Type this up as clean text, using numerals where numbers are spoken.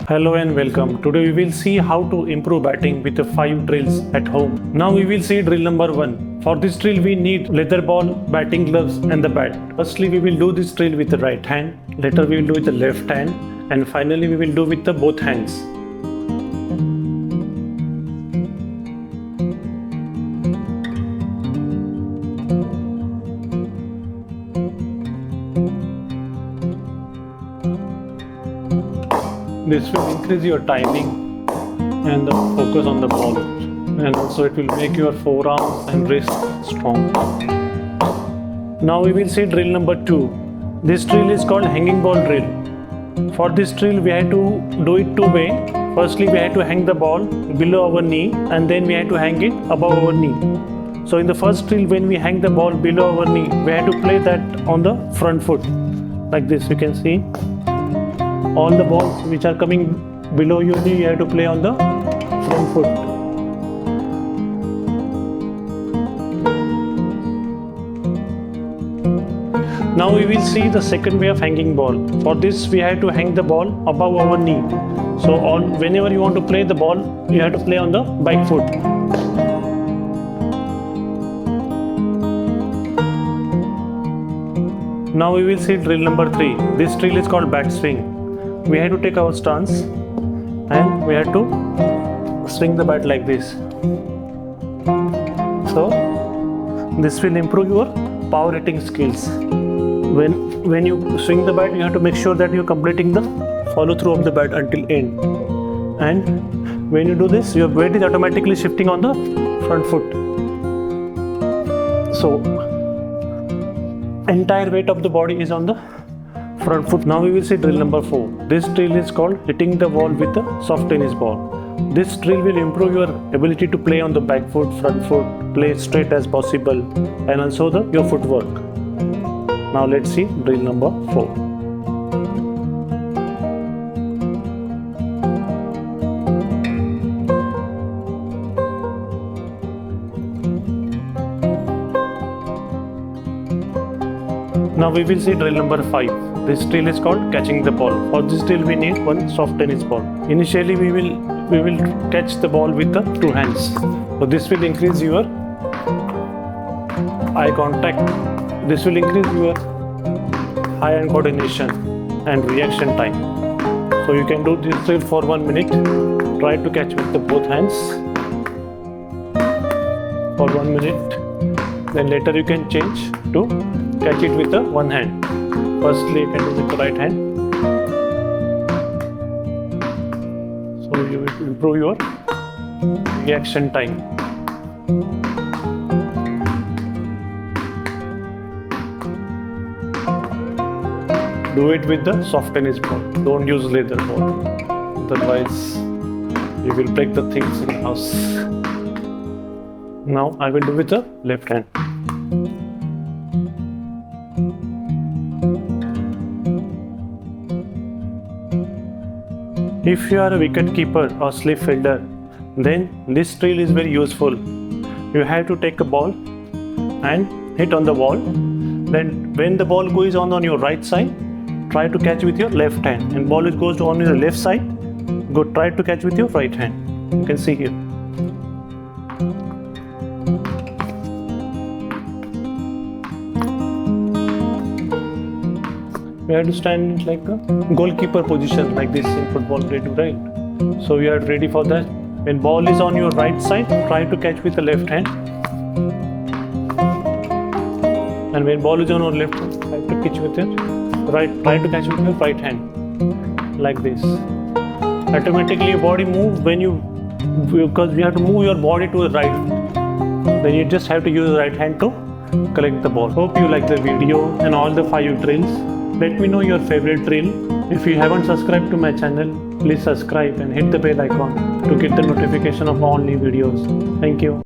Hello and welcome. Today we will see how to improve batting with the 5 drills at home. Now we will see drill number 1. For this drill we need leather ball, batting gloves and the bat. Firstly we will do this drill with the right hand, later we will do with the left hand, and finally we will do with the both hands. This will increase your timing and the focus on the ball, and also it will make your forearms and wrists strong. Now we will see drill number 2. This drill is called hanging ball drill. For this drill we have to do it two way. Firstly we have to hang the ball below our knee and then we have to hang it above our knee. So in the first drill when we hang the ball below our knee, we have to play that on the front foot like this. You can see all the balls which are coming below your knee, you have to play on the front foot. Now we will see the second way of hanging ball. For this we have to hang the ball above our knee. So whenever you want to play the ball, you have to play on the back foot. Now we will see drill number 3. This drill is called bat swing. We have to take our stance and we have to swing the bat like this. So this will improve your power hitting skills. When you swing the bat, you have to make sure that you're completing the follow through of the bat until end. And when you do this, your weight is automatically shifting on the front foot. So entire weight of the body is on the front foot. Now we will see drill number 4. This drill is called hitting the ball with a soft tennis ball. This drill will improve your ability to play on the back foot, front foot, play straight as possible, and also your footwork. Now let's see drill number 4. Now we will see drill number 5. This drill is called catching the ball. For this drill we need one soft tennis ball. Initially we will catch the ball with the two hands. So this will increase your eye contact. This will increase your hand coordination and reaction time. So you can do this drill for 1 minute. Try to catch with the both hands for 1 minute. Then later you can change to catch it with the one hand. Firstly, you can do with the right hand. So you will improve your reaction time. Do it with the soft tennis ball. Don't use leather ball. Otherwise, you will break the things in the house. Now I will do with the left hand. If you are a wicket keeper or slip fielder, then this drill is very useful. You have to take a ball and hit on the wall. Then when the ball goes on your right side, try to catch with your left hand. And ball goes on your left side, try to catch with your right hand. You can see here. We have to stand like a goalkeeper position like this in football they do, right? So we are ready for that. When ball is on your right side, try to catch with the left hand. And when ball is on your left, try to catch with your right hand like this. Automatically your body moves because you have to move your body to the right. Then you just have to use the right hand to collect the ball. Hope you like the video and all the 5 drills. Let me know your favorite drill. If you haven't subscribed to my channel, please subscribe and hit the bell icon to get the notification of all new videos. Thank you.